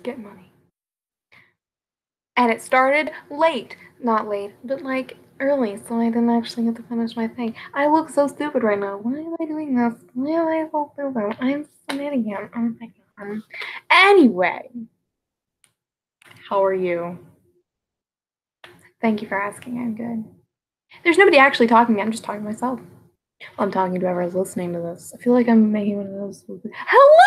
get money. And it started late. Not late, but like early, so I didn't actually get to finish my thing. I look so stupid right now. Why am I doing this? Why am I so stupid? I'm an idiot. Oh my god. Anyway, how are you? Thank you for asking. I'm good. There's nobody actually talking to me. I'm just talking to myself. Well, I'm talking to whoever's listening to this. I feel like I'm making one of those. Hello!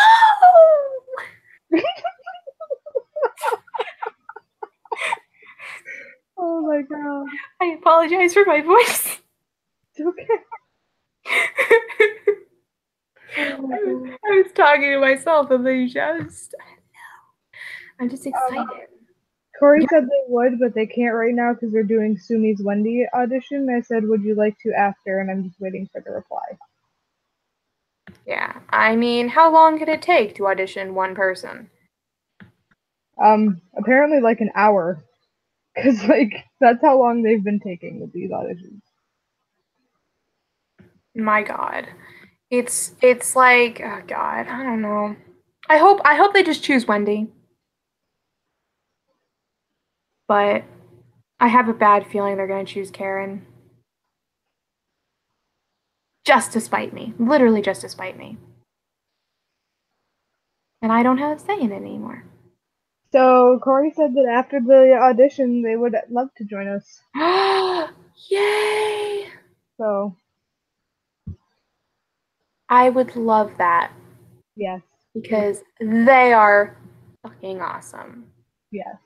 Oh my god. I apologize for my voice. It's okay. Oh I was talking to myself and then I'm just excited. Corey said they would, but they can't right now because they're doing Sumi's Wendy audition. I said, would you like to after? And I'm just waiting for the reply. Yeah, I mean, how long could it take to audition one person? Apparently like an hour. Because, like, that's how long they've been taking with these auditions. My God, it's like, oh God, I don't know. I hope they just choose Wendy, but I have a bad feeling they're gonna choose Karen. Just to spite me, literally just to spite me. And I don't have a say in it anymore. So, Corey said that after the audition, they would love to join us. Yay! So, I would love that yes. because they are fucking awesome. Yes.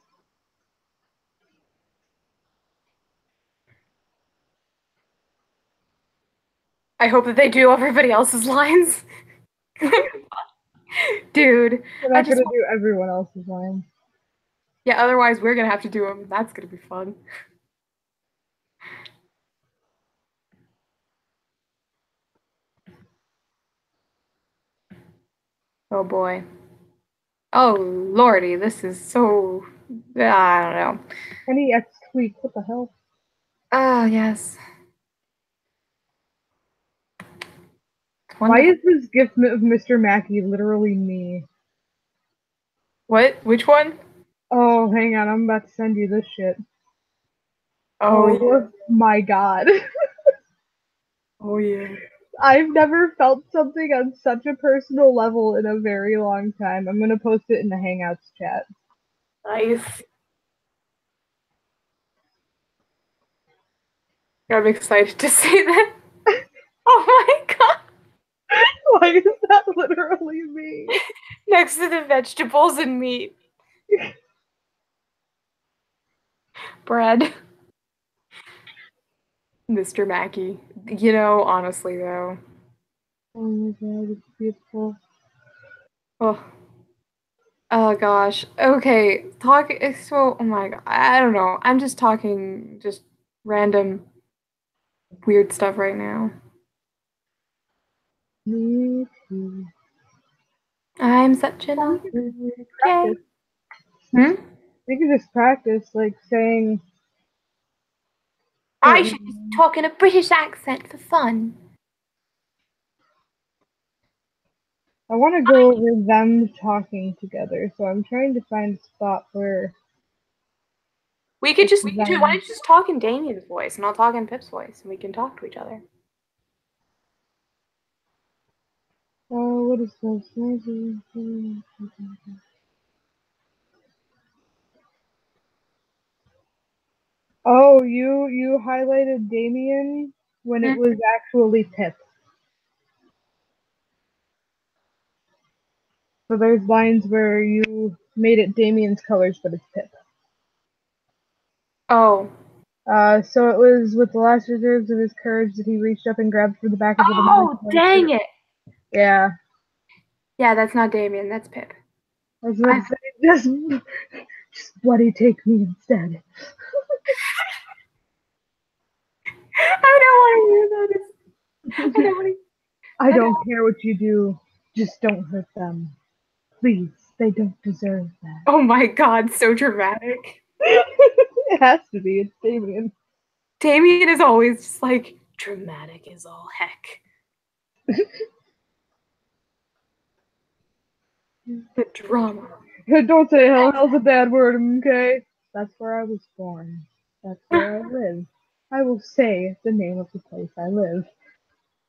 I hope that they do everybody else's lines. Dude, We're I not just gonna do everyone else's lines. yeah, otherwise we're gonna have to do them. That's gonna be fun. Oh boy. Oh lordy, this is so I don't know. Any X tweak, what the hell? Oh yes. Why Wonderful. is this gift of Mr. Mackey literally me? What? Which one? Oh, hang on, I'm about to send you this shit. Oh yeah. Oh my god. Oh yeah. I've never felt something on such a personal level in a very long time. I'm gonna post it in the Hangouts chat. Nice. I'm excited to see that. Oh my god. Why is that literally me? Next to the vegetables and meat. Bread. Mr. Mackey. You know, honestly though. Oh my god, it's beautiful. Oh. Oh gosh. Okay. Talk so oh my god. I don't know. I'm just talking just random weird stuff right now. Me too. I'm such an Oh, we awkward. could just Yay. practice. Hmm? We could just practice, like saying I certain. should just talk in a British accent for fun. I want to go over them talking together, so I'm trying to find a spot where it's We could why them. don't you just talk in Damien's voice and I'll talk in Pip's voice and we can talk to each other. Oh, what is this? Oh, you highlighted Damien when it Hmm? was actually Pip. So there's lines where you made it Damien's colors, but it's Pip. Oh. So it was with the last reserves of his courage that he reached up and grabbed for the back of the Oh, motorcycle. dang it. Yeah, Yeah, that's not Damien, that's Pip. I was about I to say, just bloody take me instead. I know what that is. I know what he, I I know. don't care what you do, just don't hurt them. Please, they don't deserve that. Oh my god, so dramatic. It has to be, it's Damien. Damien is always just like dramatic as all heck. The drama. Don't say hell. Hell's a bad word, okay? That's where I was born. That's where I live. I will say the name of the place I live.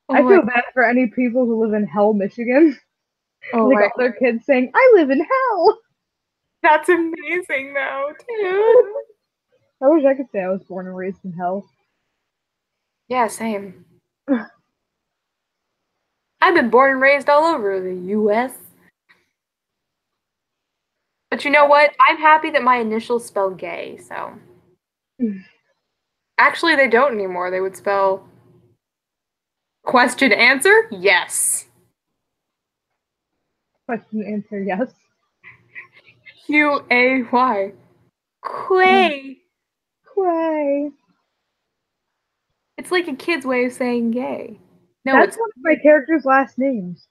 Oh I my, feel bad for any people who live in Hell, Michigan. oh Like my, all their kids saying, I live in hell! that's amazing though, dude. I wish I could say I was born and raised in hell. Yeah, same. I've been born and raised all over the US. But you know what? I'm happy that my initials spell gay, so. Actually, they don't anymore. They would spell question answer? Yes. Question answer yes. Quay. Quay. Quay. It's like a kid's way of saying gay. No, That's it's one of my character's last names.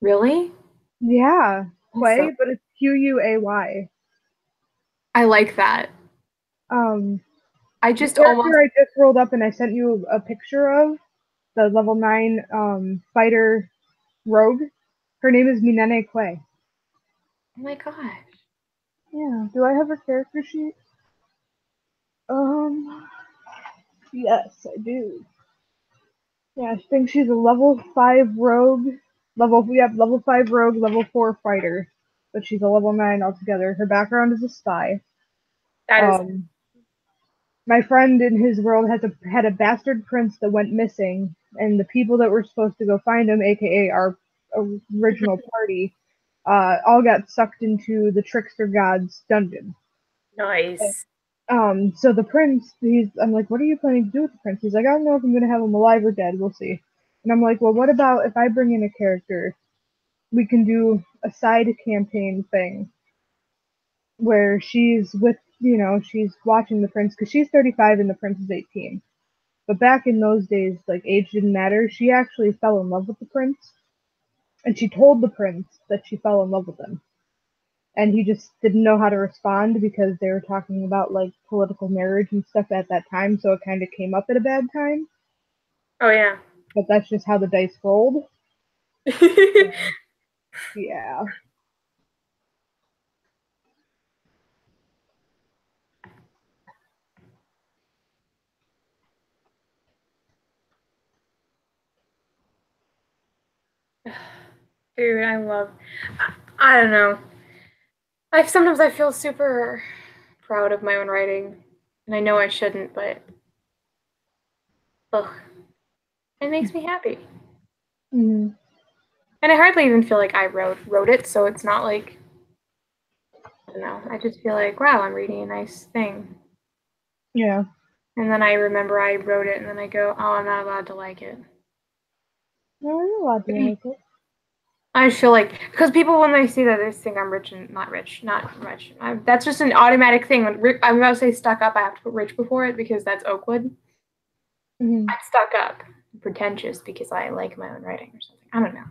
really? Yeah. So, Quay, but it's Quay. I like that. The I just almost. character I just rolled up and I sent you a picture of, the level 9 fighter rogue, her name is Minene Quay. Oh my gosh. Yeah. Do I have her character sheet? Yes, I do. Yeah, I think she's a level 5 rogue. Level 5 rogue, level 4 fighter. But she's a level 9 altogether. Her background is a spy. That is. Um, my friend in his world had a bastard prince that went missing, and the people that were supposed to go find him, aka our original party, all got sucked into the trickster god's dungeon. Nice. So the prince, I'm like, what are you planning to do with the prince? He's like, I don't know if I'm gonna have him alive or dead. We'll see. And I'm like, well, what about if I bring in a character? We can do a side campaign thing where she's with, she's watching the prince because she's 35 and the prince is 18. But back in those days, like age didn't matter. She actually fell in love with the prince, and she told the prince that she fell in love with him. And he just didn't know how to respond because they were talking about like political marriage and stuff at that time, so it kind of came up at a bad time. Oh yeah. But that's just how the dice rolled. Yeah. Dude, I don't know. Sometimes I feel super proud of my own writing, and I know I shouldn't, but ugh, it makes me happy. Mm-hmm. And I hardly even feel like I wrote it, so it's not like I don't know. I just feel like wow, I'm reading a nice thing, Yeah. and then I remember I wrote it, and then I go, oh, I'm not allowed to like it. No, you're allowed to like it. I just feel like because people when they see that they think I'm rich and not rich, that's just an automatic thing. When I'm about to say stuck up, I have to put rich before it because that's Oakwood. Mm-hmm. I'm stuck up, pretentious because I like my own writing or something. I don't know.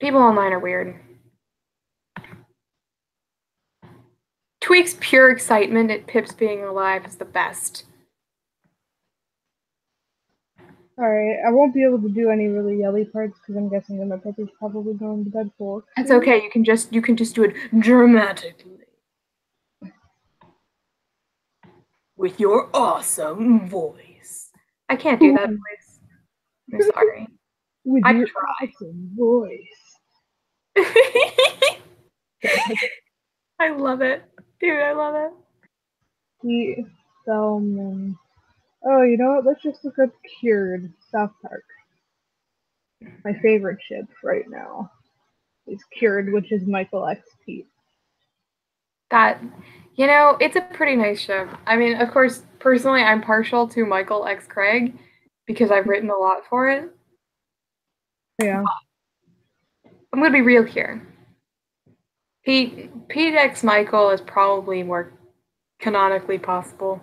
People online are weird. Tweak's pure excitement at Pips being alive is the best. Alright, I won't be able to do any really yelly parts because I'm guessing that my puppy's probably going to bed full. That's okay. You can just do it dramatically with your awesome voice. I can't do that voice. I'm sorry. With I your try. awesome voice. I love it. Dude, I love it. Pete Spellman. Oh, you know what? Let's just look up Cured, South Park. My favorite ship right now is Cured, which is Michael X. Pete. That, it's a pretty nice show. I mean, of course, personally, I'm partial to Michael X. Craig because I've written a lot for it. Yeah. I'm going to be real here. Pete X. Michael is probably more canonically possible.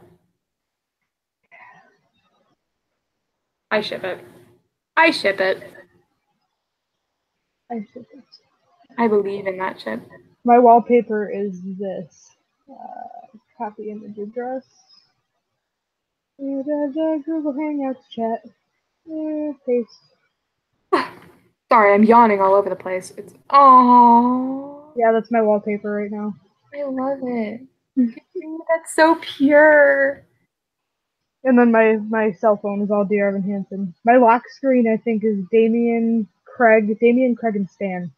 I ship it. I ship it. I ship it. I believe in that ship. My wallpaper is this. Copy image address. Google Hangouts chat. Paste. Sorry, I'm yawning all over the place. It's oh. Yeah, that's my wallpaper right now. I love it. That's so pure. And then my cell phone is all Dear Evan Hansen. My lock screen, I think, is Damien, Craig, and Stan.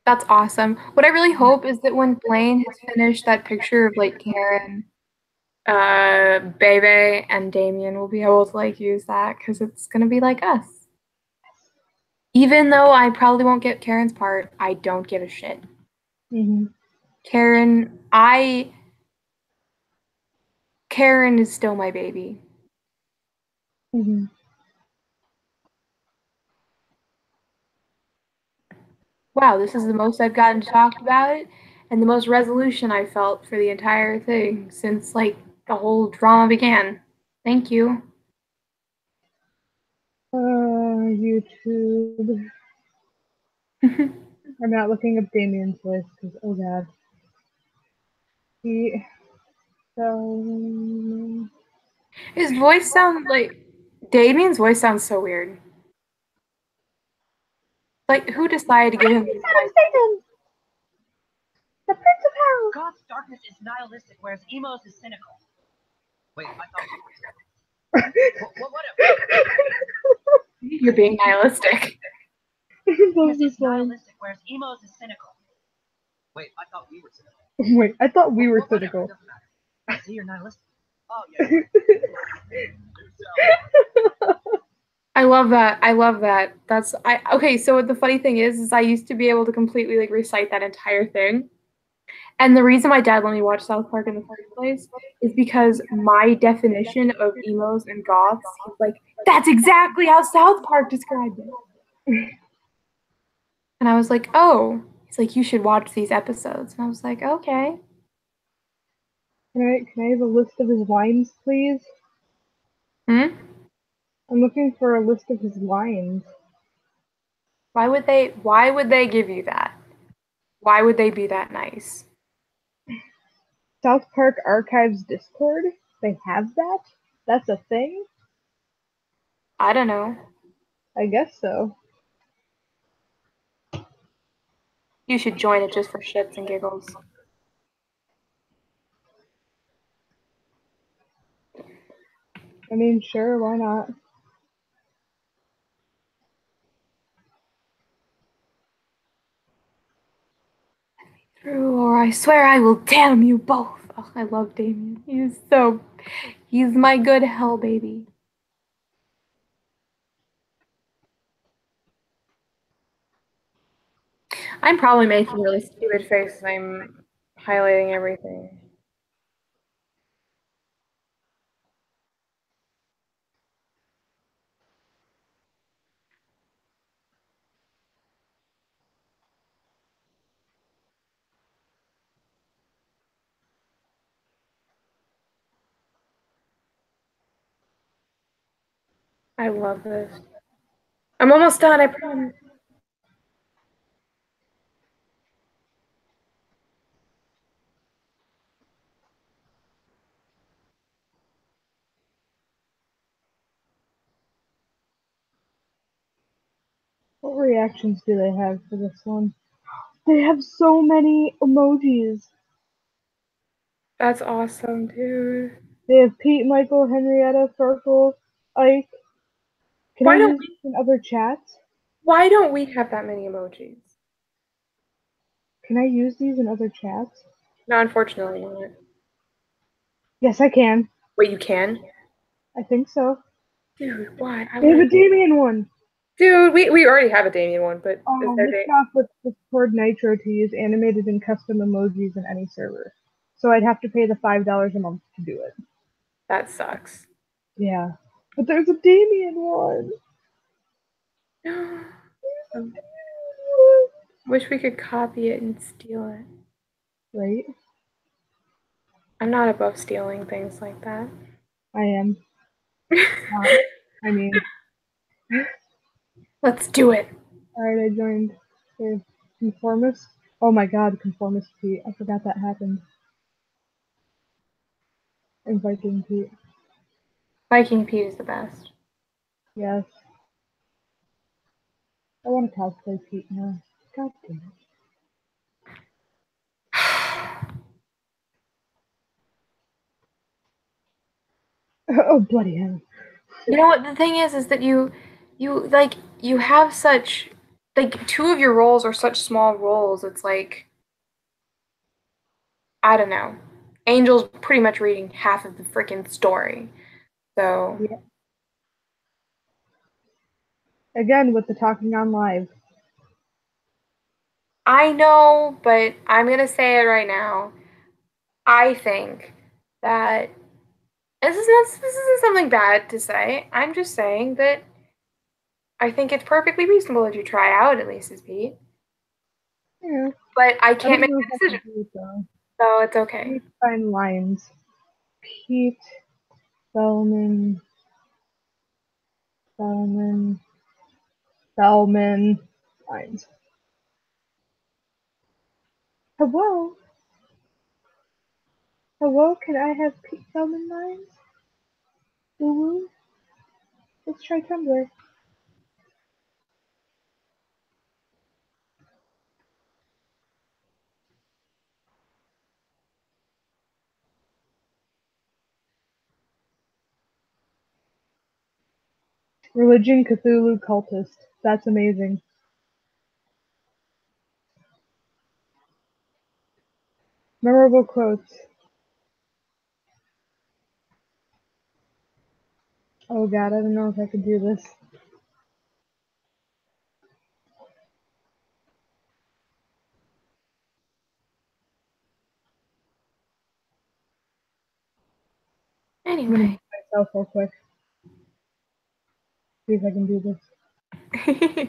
That's awesome. What I really hope is that when Blaine has finished that picture of like Karen, Bebe, and Damien, will be able to like use that because it's gonna be like us. Even though I probably won't get Karen's part, I don't give a shit. Mm-hmm. Karen is still my baby. Mm-hmm. Wow, this is the most I've gotten to talk about it, and the most resolution I felt for the entire thing since like the whole drama began. Thank you. YouTube. I'm not looking up Damien's voice because, oh god. He, so, His voice sounds like Damien's voice sounds so weird. Like who decided to give him this voice? Satan! The Prince of Hell! God's darkness is nihilistic, whereas Emo's is cynical. Wait, I thought we were whatever. You're being nihilistic. Darkness is nihilistic, whereas Emo's is cynical. Wait, I thought we were cynical. Wait, I thought we were cynical. See, you're nihilistic. Oh, yeah. I love that. I love that. That's I okay, so the funny thing is I used to be able to completely like recite that entire thing. And the reason my dad let me watch South Park in the first place is because my definition of emos and goths, he's like, that's exactly how South Park described it. And I was like, oh. He's like, you should watch these episodes. And I was like, okay. Can I have a list of his lines, please? Hmm? I'm looking for a list of his lines. Why would they give you that? Why would they be that nice? South Park Archives Discord? They have that? That's a thing? I don't know. I guess so. You should join it just for shits and giggles. I mean, sure, why not? True, or I swear I will damn you both. Oh, I love Damien. He's my good hell baby. I'm probably making really stupid faces. I'm highlighting everything. I love this. I'm almost done, I promise. What reactions do they have for this one? They have so many emojis. That's awesome, dude. They have Pete, Michael, Henrietta, Farkle, Ike. Can I Why don't use these in other chats? why don't we have that many emojis? Can I use these in other chats? No, unfortunately not. Yes, I can. Wait, you can? I think so. Dude, why? They have a Damien one. Dude, we already have a Damien one, but is there Mixed off with Discord Nitro to use animated and custom emojis in any server. So I'd have to pay the $5 a month to do it. that sucks. Yeah. But there's a Damien one. Wish we could copy it and steal it. Right? I'm not above stealing things like that. I am. I mean. Let's do it. Alright, I joined the Conformist. Oh my god, Conformist Pete. I forgot that happened. And Viking Pete. Viking Pete is the best. Yes. I want to cosplay Pete now. God damn it. Oh, bloody hell. You know what the thing is that you have such like two of your roles are such small roles. It's like I don't know. Angel's pretty much reading half of the freaking story. So Yeah. Again, with the talking on live. I know, but I'm gonna say it right now. I think that this isn't something bad to say. I'm just saying that I think it's perfectly reasonable that you try out at least as Pete. Yeah. But I I can't don't make know a if I decision, can do it though. so it's I okay. need to find lines. Pete Spellman. Spellman. Spellman. Lines. Hello? Hello? Can I have Pete Spellman lines? Woo-woo? Let's try Tumblr. Religion Cthulhu Cultist. That's amazing. Memorable quotes. Oh god, I don't know if I could do this. I'm gonna Anyway. mute myself real quick. See if I can do this.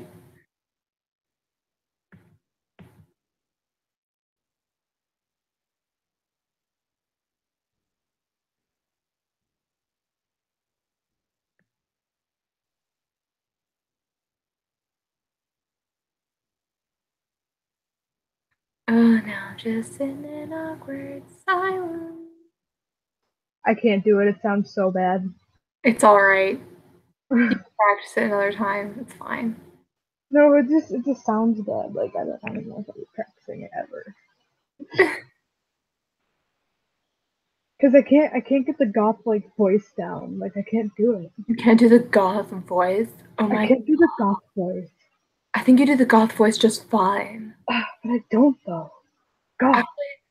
Oh, now just in an awkward silence. I can't do it. It sounds so bad. It's all right. Practice it another time. It's fine. No, it just sounds bad. Like I don't know if I'll be practicing it ever. Cause I can't get the goth like voice down. Like I can't do it. You can't do the goth voice. Oh I my! can't do the goth voice. I think you do the goth voice just fine. But I don't though. God. Actually,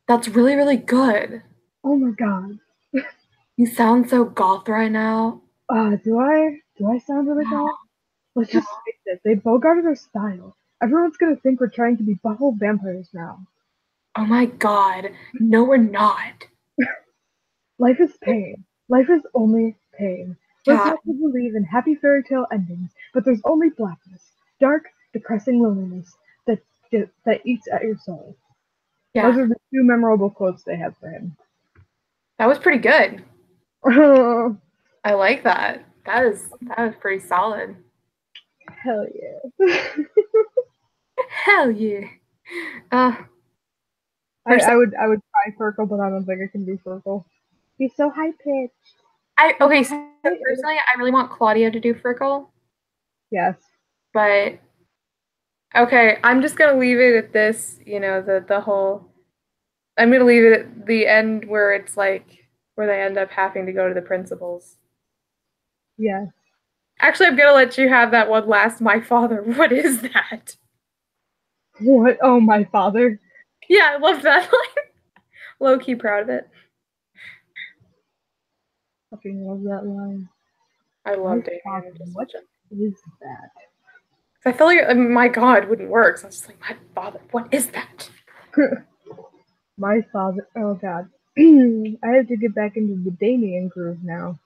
that's really really good. Oh my god. You sound so goth right now. Do I sound really No, goth? Let's no. just face it. They bogarted our style. Everyone's gonna think we're trying to be buffalo vampires now. Oh my god. No, we're not. Life is pain. Life is only pain. We're Yeah, taught to believe in happy fairy tale endings, but there's only blackness, dark, depressing loneliness that eats at your soul. Those yeah. are the two memorable quotes they have for him. That was pretty good. Oh, I like that. That was pretty solid. hell yeah. Hell yeah. Uh, for some, I would try Furkle, but I don't think I can do Furkle. He's so high pitched. okay, so personally, I really want Claudia to do Frickle, Yes. but okay, I'm just gonna leave it at this. You know, the whole. I'm gonna leave it at the end where it's like where they end up having to go to the principal's. Yes. Actually, I'm gonna let you have that one last. My father. What is that? What? Oh, my father. Yeah, I love that line. Low key proud of it. Fucking love that line. I My love Damien. father. What is that? I feel like my God wouldn't work. So I was just like, my father. What is that? My father. Oh god. I have to get back into the Damien groove now.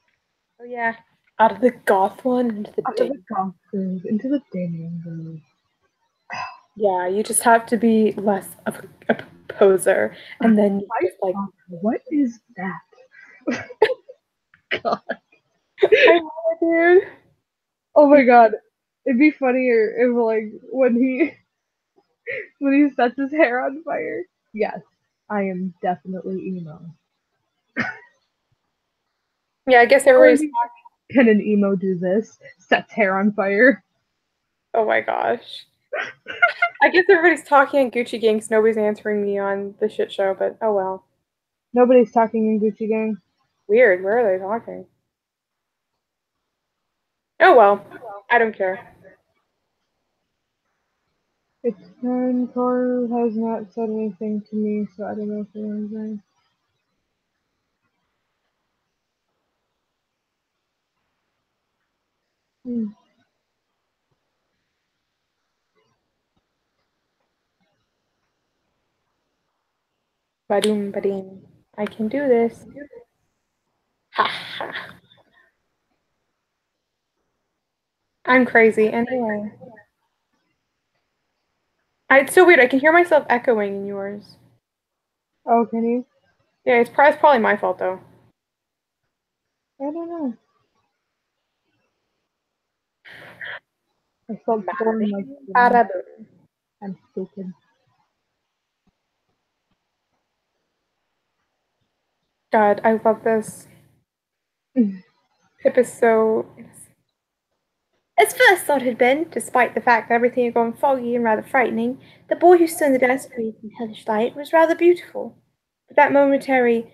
Oh yeah, out of the goth one into the Out of the Damien. goth groove into the Damien groove. Yeah, you just have to be less of a poser, and then you My just like. father. What is that? God. I love it, dude. Oh my god. It'd be funnier if like when he sets his hair on fire. Yes, I am definitely emo. Yeah, I guess Or everybody's. can an emo do this? Sets hair on fire. Oh my gosh. I guess everybody's talking on Gucci Gang 'cause nobody's answering me on the shit show, but oh well. Nobody's talking in Gucci Gang. Weird. Where are they talking? Oh well, I don't care. It's fine. Tor has not said anything to me, so I don't know if anyone's going. Badoom, badoom. I can do this. Ha ha. I'm crazy anyway. It's so weird. I can hear myself echoing in yours. Oh, can you? Yeah, it's probably my fault though. I don't know. I felt born like Bada boom. I'm stupid. God, I love this. Pip is so innocent. As first thought had been, despite the fact that everything had gone foggy and rather frightening, the boy who stood in the desk breathed in hellish light was rather beautiful. But that momentary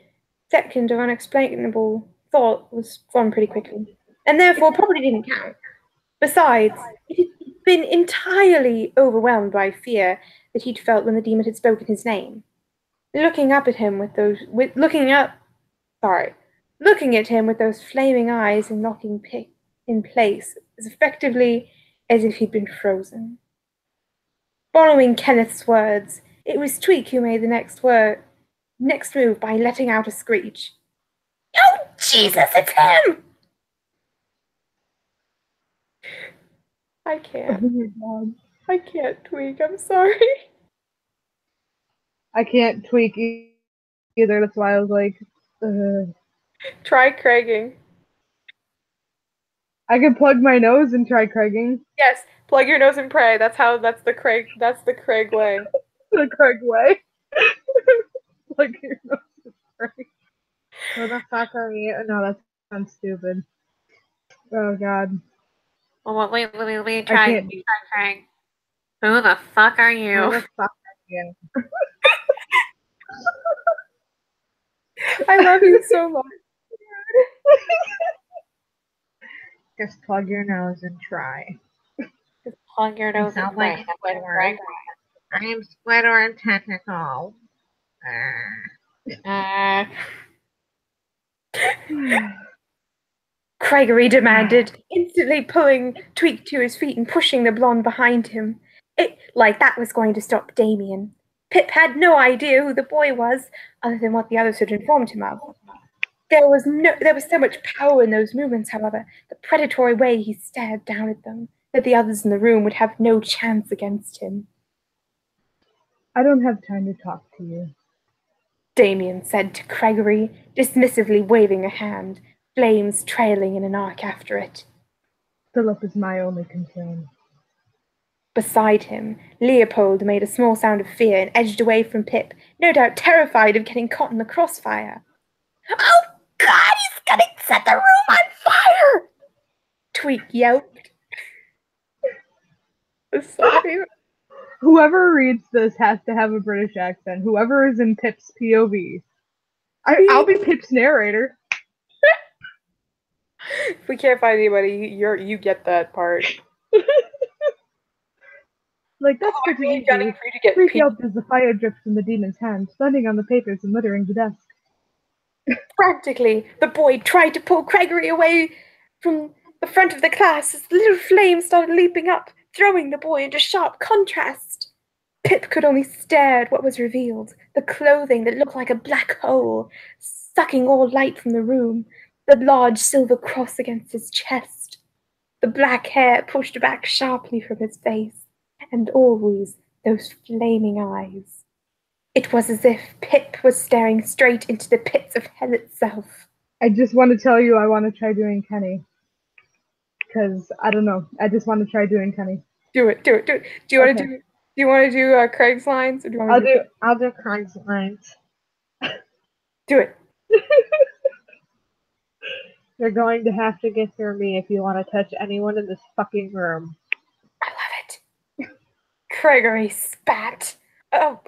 second of unexplainable thought was gone pretty quickly, and therefore probably didn't count. Besides, it had been entirely overwhelmed by fear that he'd felt when the demon had spoken his name. Looking up at him with those, looking at him with those flaming eyes and locking Pip in place as effectively as if he'd been frozen. Following Kenneth's words, it was Tweak who made the next move by letting out a screech. Oh, Jesus, it's him! I Oh can't. my god. I can't, Tweak. I'm sorry. I can't tweak either. That's why I was like, Try Craiging. I can plug my nose and try Craiging. Yes, plug your nose and pray. That's the Craig way. The Craig way. Plug your nose and pray. What the fuck are you? No, that sounds stupid. Oh god. Well, wait, I try can't. Craig. Who the fuck are Who you? the fuck are you? I love you so much. Just plug your nose and try. Just plug your nose and sound pray. like That's what Squidward. Craig I am Squidward Tentacle. Gregory demanded, instantly pulling Tweak to his feet and pushing the blonde behind him. Like that was going to stop Damien. Pip had no idea who the boy was, other than what the others had informed him of. There was so much power in those movements, however, the predatory way he stared down at them, that the others in the room would have no chance against him. I don't have time to talk to you. Damien said to Gregory, dismissively waving a hand, flames trailing in an arc after it. Philip is my only concern. Beside him, Leopold made a small sound of fear and edged away from Pip, no doubt terrified of getting caught in the crossfire. Oh, God, he's gonna set the room on fire! Tweak yelped. Sorry. Whoever reads this has to have a British accent. Whoever is in Pip's POV. I'll be Pip's narrator. If we can't find anybody, you get that part. Like, that's pretty Me easy. gunning for you to get Freak Pete. out as the fire drips from the demon's hand, landing on the papers and littering the desk. Frantically, the boy tried to pull Gregory away from the front of the class as the little flames started leaping up, throwing the boy into sharp contrast. Pip could only stare at what was revealed, the clothing that looked like a black hole, sucking all light from the room, the large silver cross against his chest, the black hair pushed back sharply from his face, and always those flaming eyes. It was as if Pip was staring straight into the pits of hell itself. I just want to tell you I want to try doing Kenny. Because, I don't know, I just want to try doing Kenny. Do it. Do you want to do Craig's lines, or do you want to I'll do Craig's lines. do it? You're going to have to get through me if you want to touch anyone in this fucking room. I love it. Gregory spat,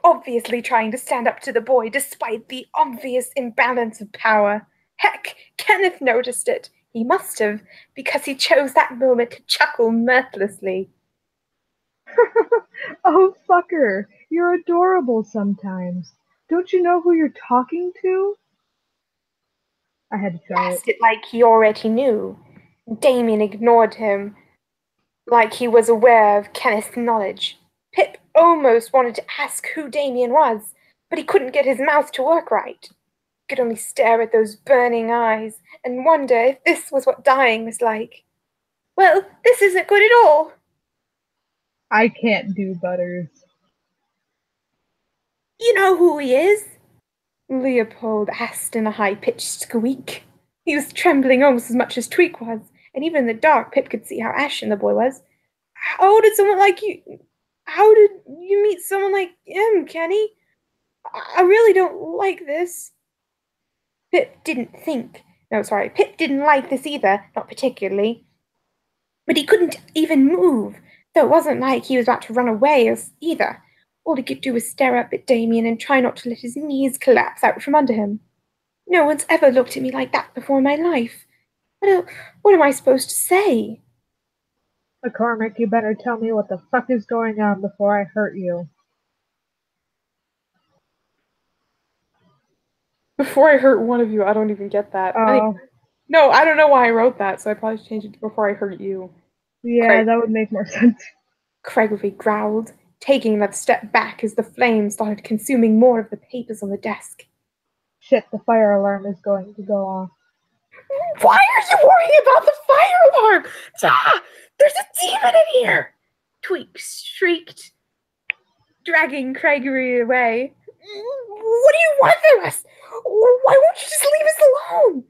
obviously trying to stand up to the boy despite the obvious imbalance of power. Heck, Kenneth noticed it. He must have, because he chose that moment to chuckle mirthlessly. Oh, fucker, you're adorable sometimes. Don't you know who you're talking to? I had to try it. Asked it like he already knew. Damien ignored him, like he was aware of Kenneth's knowledge. Pip almost wanted to ask who Damien was, but he couldn't get his mouth to work right. He could only stare at those burning eyes and wonder if this was what dying was like. Well, this isn't good at all. I can't do Butters. You know who he is? Leopold asked in a high-pitched squeak. He was trembling almost as much as Tweak was, and even in the dark Pip could see how ashen the boy was. How did you meet someone like him, Kenny? I really don't like this. Pip didn't like this either, not particularly. But he couldn't even move, though it wasn't like he was about to run away either. All he could do was stare up at Damien and try not to let his knees collapse out from under him. No one's ever looked at me like that before in my life. What am I supposed to say? McCormick, you better tell me what the fuck is going on before I hurt you. Before I hurt one of you, I don't even get that. Oh. No, I don't know why I wrote that, so I probably should change it to before I hurt you. Yeah, that would make more sense. Gregory growled, taking another step back as the flames started consuming more of the papers on the desk. Shit, the fire alarm is going to go off. Why are you worrying about the fire alarm? There's a demon in here! Tweak shrieked, dragging Gregory away. What do you want from us? Why won't you just leave us alone?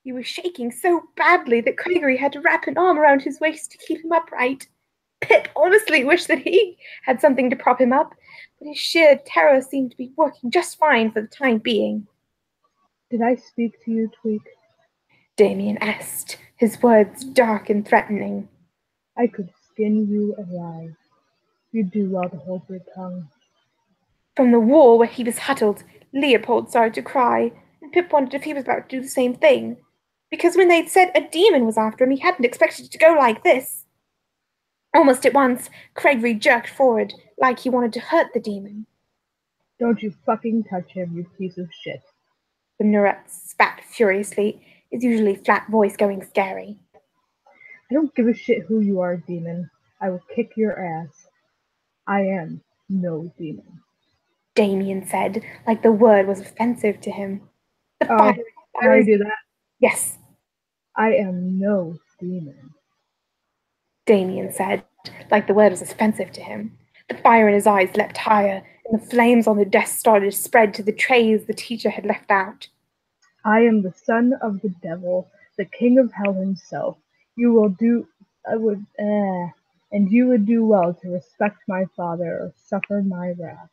He was shaking so badly that Gregory had to wrap an arm around his waist to keep him upright. Pip honestly wished that he had something to prop him up, but his sheer terror seemed to be working just fine for the time being. Did I speak to you, Tweak? Damien asked, his words dark and threatening. I could skin you alive. You'd do well to hold your tongue. From the wall where he was huddled, Leopold started to cry, and Pip wondered if he was about to do the same thing. Because when they'd said a demon was after him, he hadn't expected it to go like this. Almost at once, Gregory jerked forward, like he wanted to hurt the demon. Don't you fucking touch him, you piece of shit. The Nuret spat furiously, his usually flat voice going scary. I don't give a shit who you are, demon. I will kick your ass. I am no demon. Damien said, like the word was offensive to him. Can I do that? Yes. I am no demon. Damien said, like the word was offensive to him. The fire in his eyes leapt higher, and the flames on the desk started to spread to the trays the teacher had left out. I am the son of the devil, the king of hell himself. You would do well to respect my father or suffer my wrath.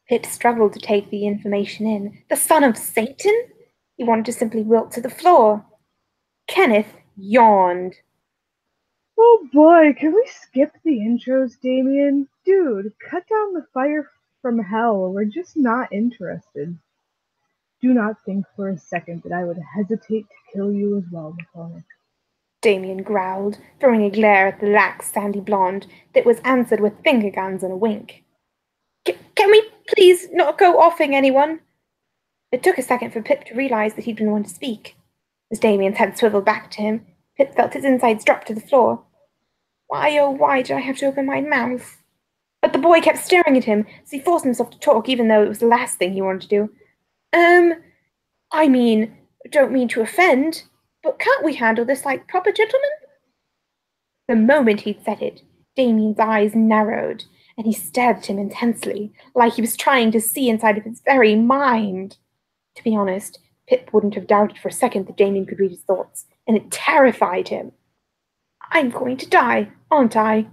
Pip struggled to take the information in. The son of Satan? He wanted to simply wilt to the floor. Kenneth yawned. Oh boy, can we skip the intros, Damien? Dude, cut down the fire from hell. We're just not interested. Do not think for a second that I would hesitate to kill you as well, McCormick. Damien growled, throwing a glare at the lax, sandy blonde that was answered with finger guns and a wink. Can we please not go offing anyone? It took a second for Pip to realize that he'd been the one to speak. As Damien's head swiveled back to him, Pip felt his insides drop to the floor. Why, oh, why did I have to open my mouth? But the boy kept staring at him, so he forced himself to talk, even though it was the last thing he wanted to do. I mean, don't mean to offend, but can't we handle this like proper gentlemen? The moment he'd said it, Damien's eyes narrowed, and he stared at him intensely, like he was trying to see inside of his very mind. To be honest, Pip wouldn't have doubted for a second that Damien could read his thoughts, and it terrified him. I'm going to die, aren't I?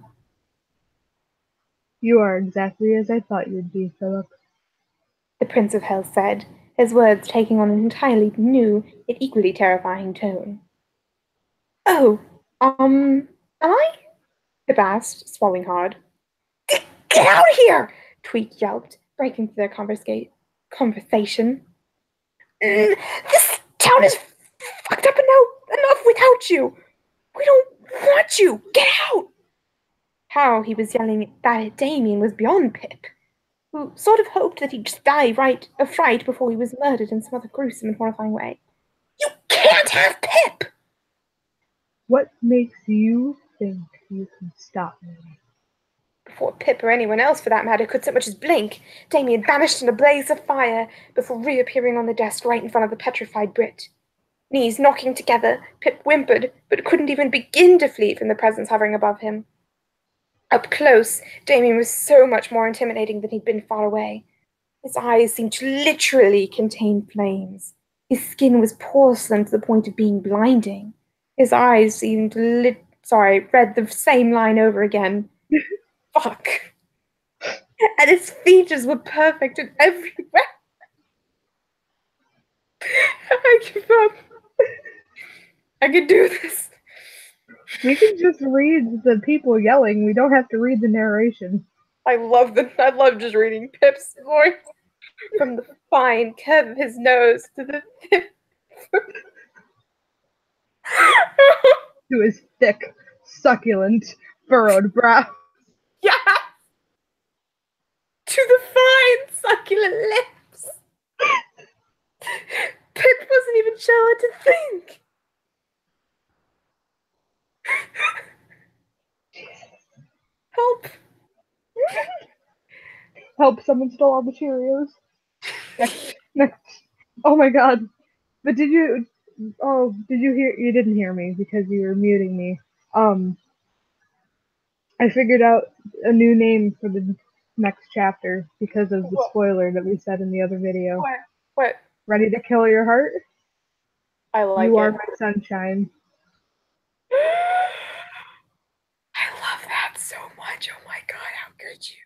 You are exactly as I thought you'd be, Philip, the Prince of Hell said, his words taking on an entirely new, yet equally terrifying tone. Oh, am I? Pip asked, swallowing hard. Get out of here! Tweak yelped, breaking through their conversation. This town is fucked up enough without you. We don't want you. Get out. How he was yelling that at Damien was beyond Pip, who sort of hoped that he'd just die of fright before he was murdered in some other gruesome and horrifying way. You can't have Pip! What makes you think you can stop me? Before Pip or anyone else, for that matter, could so much as blink, Damien vanished in a blaze of fire before reappearing on the desk right in front of the petrified Brit. Knees knocking together, Pip whimpered, but couldn't even begin to flee from the presence hovering above him. Up close, Damien was so much more intimidating than he'd been far away. His eyes seemed to literally contain flames. His skin was porcelain to the point of being blinding. His eyes seemed read the same line over again. Fuck. And his features were perfect in every way. I give up. I can do this. We can just read the people yelling. We don't have to read the narration. I love just reading Pip's voice. From the fine curve of his nose to the To his thick, succulent, furrowed brow. Yeah! To the fine, succulent lips. Pip wasn't even sure what to think. Help. Help, someone stole all the Cheerios. Next. Oh my god. But did you hear, you didn't hear me because you were muting me. I figured out a new name for the next chapter because of the spoiler that we said in the other video. What? Ready to kill your heart? I like you it. are my sunshine. I love that so much. Oh my god, how could you?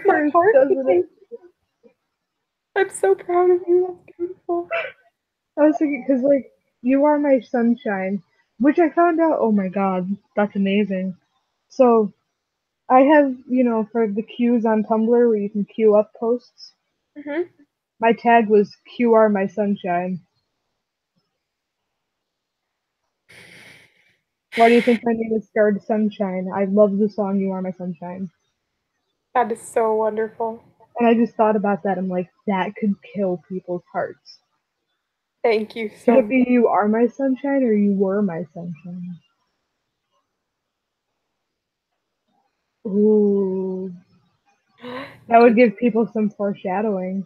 My heart doesn't it? I'm so proud of you. That's beautiful. I was thinking, because, like, you are my sunshine, which I found out, oh my god, that's amazing. So, I have, for the queues on Tumblr where you can queue up posts, my tag was "You are my sunshine." Why do you think my name is Scarred Sunshine? I love the song "You Are My Sunshine." That is so wonderful. And I just thought about that. I'm like, that could kill people's hearts. Thank you so Could it much. be "You Are My Sunshine" or "You Were My Sunshine"? Ooh. That would give people some foreshadowing.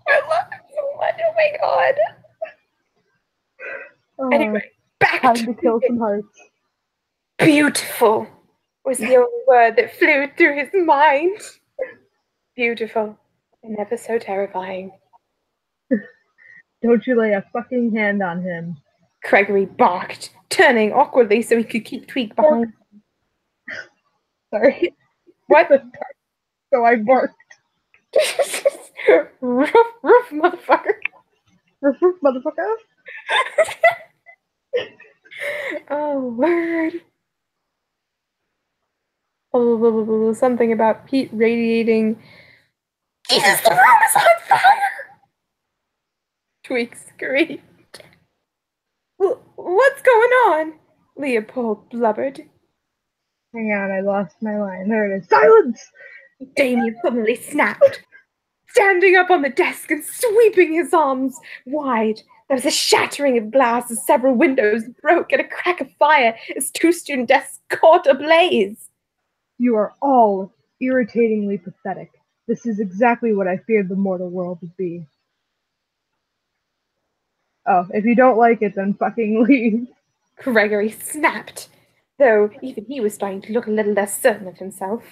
I love it so much. Oh my god. Anyway, back time to kill some hearts. Beautiful was the only word that flew through his mind. Beautiful and never so terrifying. Don't you lay a fucking hand on him. Gregory barked, turning awkwardly so he could keep Tweak behind him. Sorry. What? So I barked. Roof, motherfucker. Roof, motherfucker. Oh, word. Oh, something about Pete radiating. Jesus, the room is on fire! Tweak screamed. What's going on? Leopold blubbered. Hang on, I lost my line. There it is. Silence! Damien suddenly snapped, standing up on the desk and sweeping his arms wide. There was a shattering of glass as several windows broke and a crack of fire as two student desks caught ablaze. You are all irritatingly pathetic. This is exactly what I feared the mortal world would be. Oh, if you don't like it, then fucking leave. Gregory snapped, though even he was starting to look a little less certain of himself.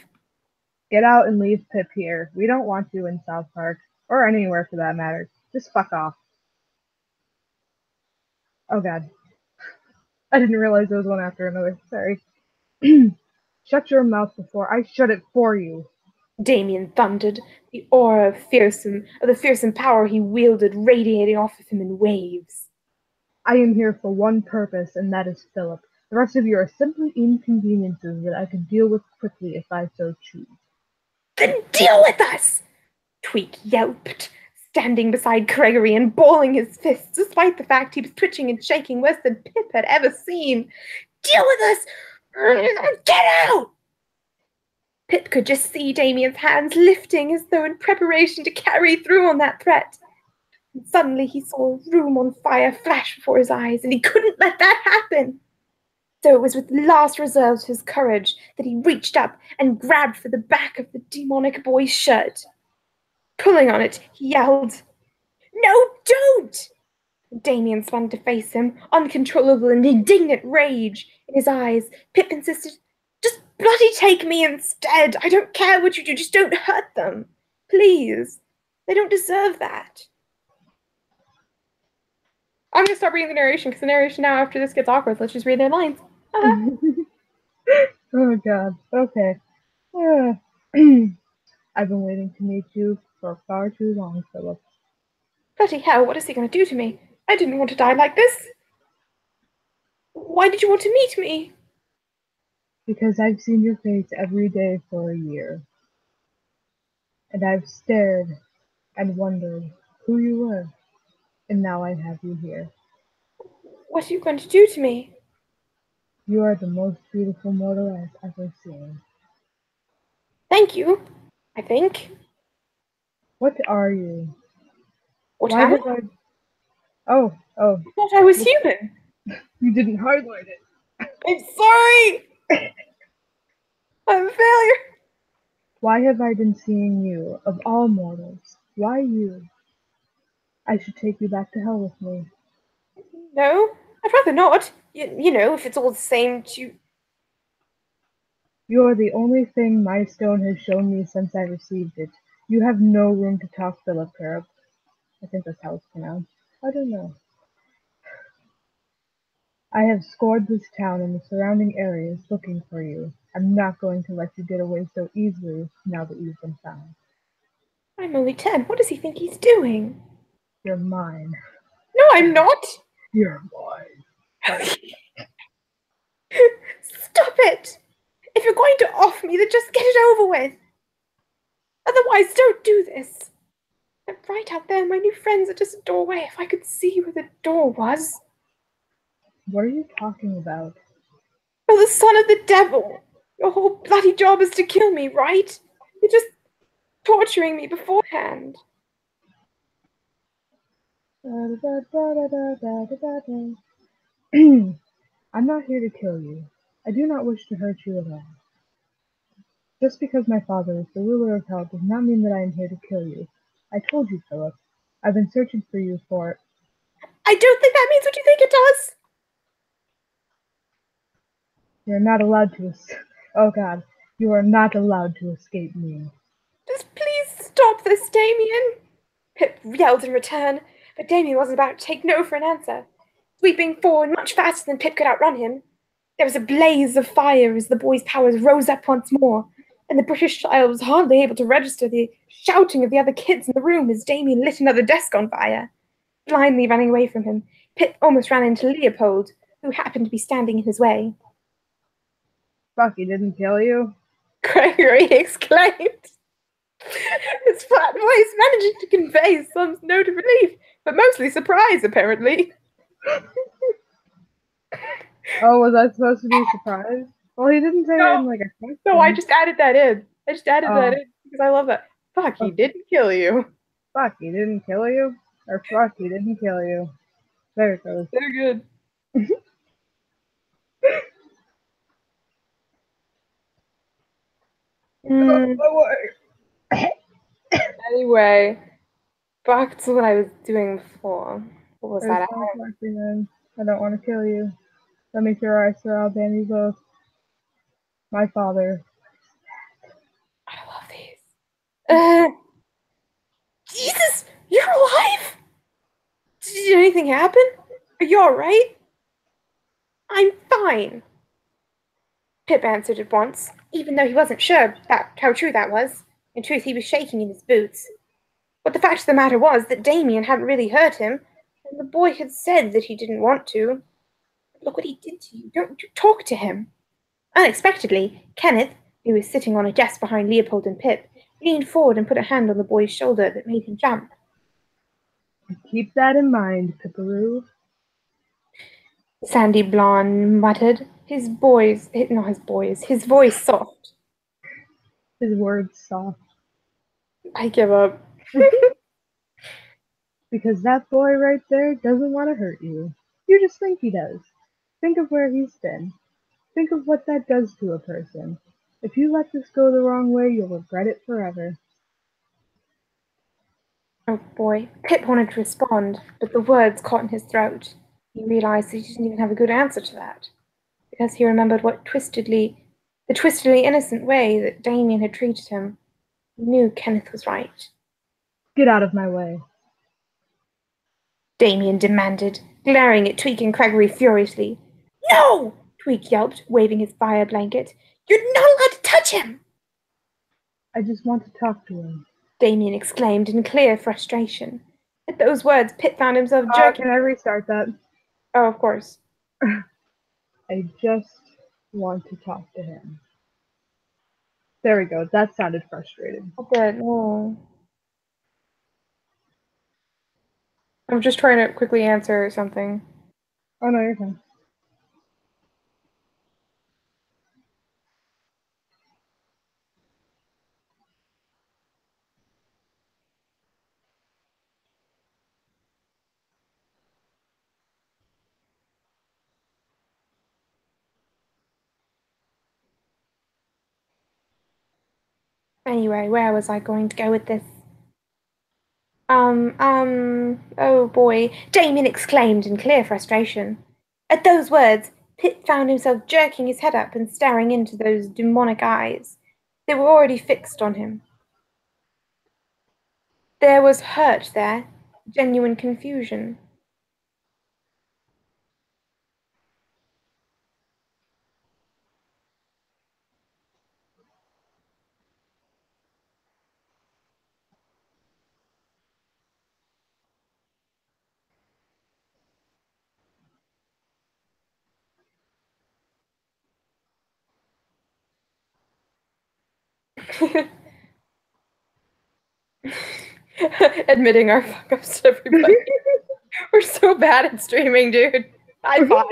Get out and leave Pip here. We don't want you in South Park. Or anywhere for that matter. Just fuck off. Oh god. I didn't realize there was one after another. Sorry. Shut your mouth before I shut it for you. Damien thundered, the aura of the fearsome power he wielded radiating off of him in waves. I am here for one purpose, and that is Philip. The rest of you are simply inconveniences that I can deal with quickly if I so choose. Then deal with us! Tweak yelped, standing beside Gregory and balling his fists, despite the fact he was twitching and shaking worse than Pip had ever seen. "Deal with us! Get out!" Pip could just see Damien's hands lifting as though in preparation to carry through on that threat. And suddenly he saw a room on fire flash before his eyes, and he couldn't let that happen. So it was with last reserve of his courage that he reached up and grabbed for the back of the demonic boy's shirt. Pulling on it, he yelled, "No, don't!" Damien spun to face him, uncontrollable and indignant rage in his eyes. Pip insisted, "Just bloody take me instead. I don't care what you do, just don't hurt them. Please. They don't deserve that." I'm going to stop reading the narration, because the narration now after this gets awkward. Let's just read their lines. Oh god. Okay. I've been waiting to meet you for far too long, Philip. Bloody hell, what is he going to do to me? I didn't want to die like this. Why did you want to meet me? Because I've seen your face every day for a year. And I've stared and wondered who you were. And now I have you here. What are you going to do to me? You are the most beautiful mortal I've ever seen. Thank you, I think. What are you? What Why am have I... Oh. I thought I was human. You didn't highlight it. I'm sorry. I'm a failure. Why have I been seeing you, of all mortals? Why you? I should take you back to hell with me. No, I'd rather not. You know, if it's all the same to... You are the only thing my stone has shown me since I received it. You have no room to talk, Philip Carob. I think that's how it's pronounced. I don't know. I have scoured this town and the surrounding areas looking for you. I'm not going to let you get away so easily now that you've been found. I'm only 10. What does he think he's doing? You're mine. No, I'm not. You're mine. Stop it. If you're going to off me, then just get it over with. Otherwise, don't do this. And right out there, my new friends are just a doorway. If I could see where the door was. What are you talking about? You're the son of the devil. Your whole bloody job is to kill me, right? You're just torturing me beforehand. I'm not here to kill you. I do not wish to hurt you at all. Just because my father is the ruler of hell does not mean that I am here to kill you. I told you, Philip. I've been searching for you for... I don't think that means what you think it does. You're not allowed to... Oh god. You are not allowed to escape me. Just please stop this, Damien. Pip yelled in return, but Damien wasn't about to take no for an answer. Sweeping forward much faster than Pip could outrun him, there was a blaze of fire as the boy's powers rose up once more, and the British child was hardly able to register the shouting of the other kids in the room as Damien lit another desk on fire. Blindly running away from him, Pip almost ran into Leopold, who happened to be standing in his way. Fuck, he didn't kill you? Gregory exclaimed, his flat voice managing to convey some note of relief, but mostly surprise, apparently. Oh, was I supposed to be surprised? Well, he didn't say it in like a question. No, I just added that in. That in because I love that. Fuck, he didn't kill you. Fuck, he didn't kill you? Or fuck, he didn't kill you. There it goes. They're good. Anyway, back to what I was doing before. What was that? I don't want to kill you. Let me throw our surround you both. My father. I love these. Jesus, you're alive? Did anything happen? Are you alright? I'm fine. Pip answered at once, even though he wasn't sure how true that was. In truth, he was shaking in his boots. But the fact of the matter was that Damien hadn't really hurt him, and the boy had said that he didn't want to. Look what he did to you. Don't you talk to him. Unexpectedly, Kenneth, who was sitting on a desk behind Leopold and Pip, leaned forward and put a hand on the boy's shoulder that made him jump. Keep that in mind, Pipperoo. Sandy Blonde muttered, his voice soft. His words soft. I give up. Because that boy right there doesn't want to hurt you. You just think he does. Think of where he's been. Think of what that does to a person. If you let this go the wrong way, you'll regret it forever. Oh boy. Pip wanted to respond, but the words caught in his throat. He realized that he didn't even have a good answer to that, because he remembered the twistedly innocent way that Damien had treated him. He knew Kenneth was right. Get out of my way. Damien demanded, glaring at Tweak and Gregory furiously. No! Tweak yelped, waving his fire blanket. You're not allowed to touch him! I just want to talk to him. Damien exclaimed in clear frustration. At those words, Pip found himself jerking. Can I restart that? Oh, of course. I just want to talk to him. There we go. That sounded frustrated. I did. Oh. I'm just trying to quickly answer something. Oh no, you're fine. Anyway, where was I going to go with this? Oh boy, Damien exclaimed in clear frustration. At those words, Pip found himself jerking his head up and staring into those demonic eyes. They were already fixed on him. There was hurt there, genuine confusion. Admitting our fuck ups to everybody. We're so bad at streaming, dude. High five.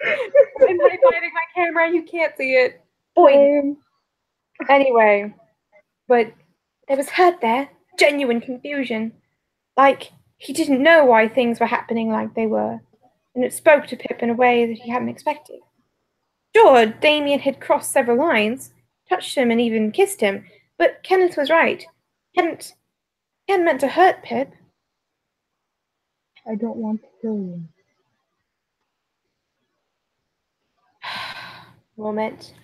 I'm high fiving my camera, you can't see it. Boy. Anyway, but there was hurt there, genuine confusion. Like, he didn't know why things were happening like they were, and it spoke to Pip in a way that he hadn't expected. Sure, Damien had crossed several lines, touched him and even kissed him, but Kenneth was right. He hadn't meant to hurt Pip. I don't want to kill you. Moment.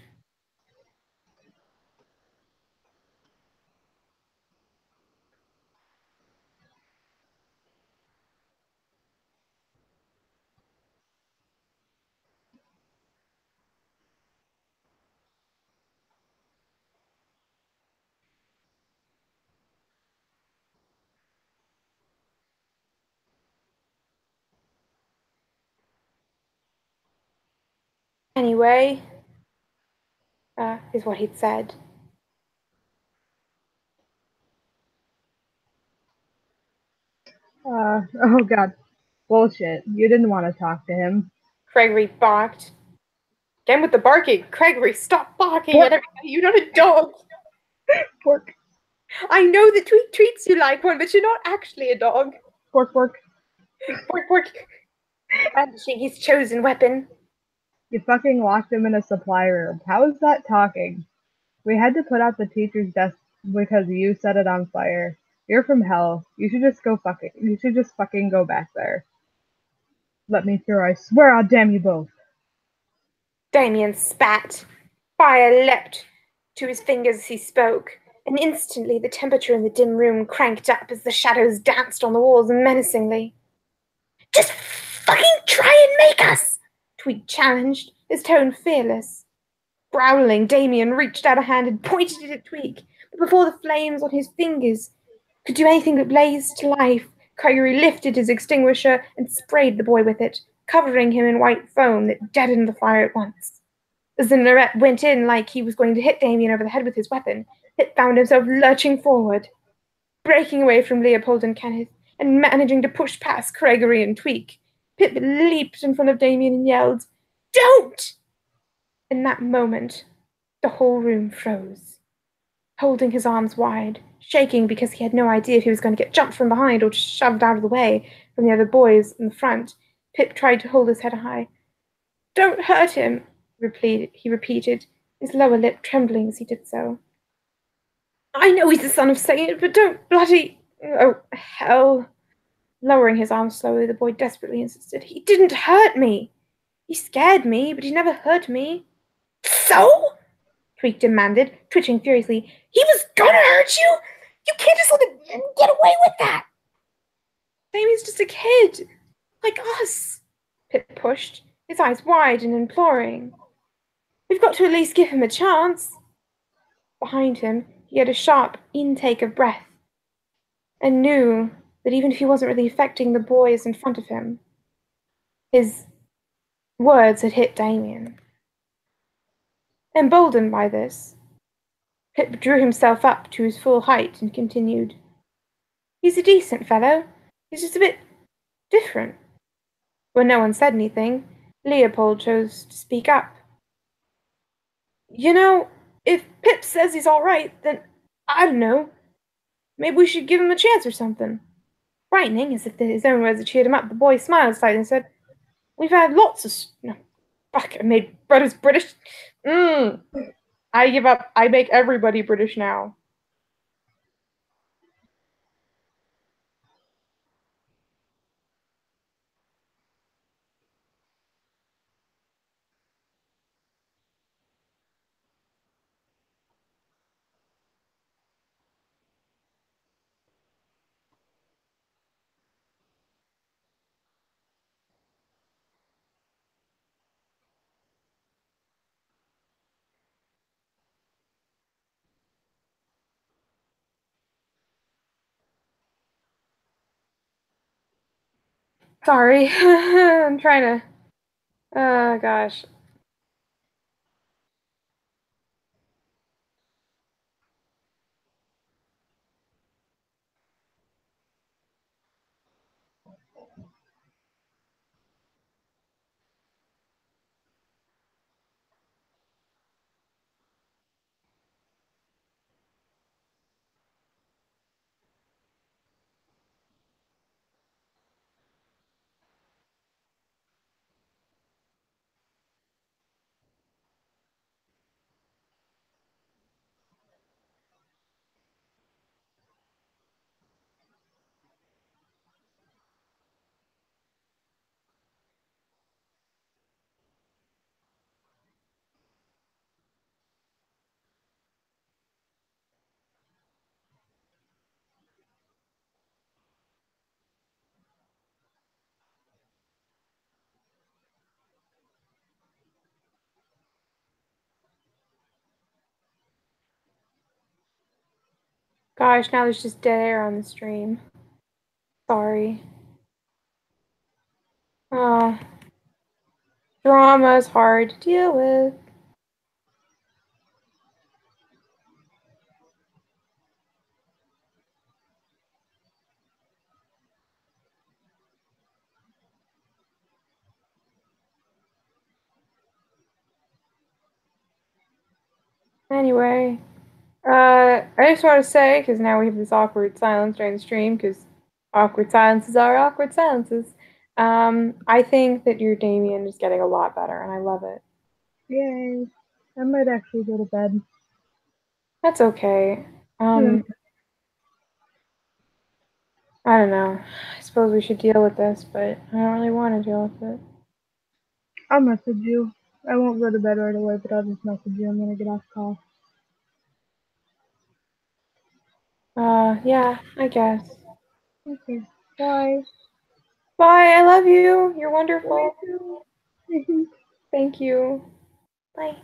Anyway, is what he'd said. Oh god. Bullshit. You didn't want to talk to him. Gregory barked. Again with the barking. Gregory, stop barking Pork. at everybody. You're not a dog. Pork. I know that Tweak treats you like one, but you're not actually a dog. Pork, pork. Pork, pork. Brandishing his chosen weapon. You fucking locked him in a supply room. How is that talking? We had to put out the teacher's desk because you set it on fire. You're from hell. You should just fucking go back there. Let me through, I swear I'll damn you both. Damien spat. Fire leapt to his fingers as he spoke, and instantly the temperature in the dim room cranked up as the shadows danced on the walls menacingly. Just fucking try and make us! Tweak challenged, his tone fearless. Growling, Damien reached out a hand and pointed it at Tweak, but before the flames on his fingers could do anything but blaze to life, Gregory lifted his extinguisher and sprayed the boy with it, covering him in white foam that deadened the fire at once. As the Narette went in like he was going to hit Damien over the head with his weapon, Pip found himself lurching forward. Breaking away from Leopold and Kenneth, and managing to push past Gregory and Tweak, Pip leaped in front of Damien and yelled, "Don't!" In that moment, the whole room froze. Holding his arms wide, shaking because he had no idea if he was going to get jumped from behind or just shoved out of the way from the other boys in the front, Pip tried to hold his head high. "Don't hurt him," he repeated, his lower lip trembling as he did so. "I know he's the son of Satan, but don't bloody... Oh, hell." Lowering his arms slowly, the boy desperately insisted. "He didn't hurt me. He scared me, but he never hurt me." "So?" Tweak demanded, twitching furiously. "He was gonna hurt you? You can't just let him get away with that." "Damien's just a kid, like us," Pip pushed, his eyes wide and imploring. "We've got to at least give him a chance." Behind him, he had a sharp intake of breath and knew that even if he wasn't really affecting the boys in front of him, his words had hit Damien. Emboldened by this, Pip drew himself up to his full height and continued. "He's a decent fellow. He's just a bit different." When no one said anything, Leopold chose to speak up. "You know, if Pip says he's all right, then I don't know. Maybe we should give him a chance or something." Brightening, as if his own words had cheered him up, the boy smiled slightly and said, "We've had lots of... No, fuck, I made brothers British. I give up. I make everybody British now." Sorry. I'm trying to... Oh, gosh. Gosh, now there's just dead air on the stream. Sorry. Oh. Drama is hard to deal with. Anyway, I just want to say, because now we have this awkward silence during the stream, because awkward silences are awkward silences. I think that your Damien is getting a lot better, and I love it. Yay. I might actually go to bed. That's okay. Yeah. I don't know. I suppose we should deal with this, but I don't really want to deal with it. I'll message you. I won't go to bed right away, but I'll just message you. I'm gonna get off call. Yeah, I guess. Okay. Bye. Bye, I love you. You're wonderful. Me too. Thank you. Bye.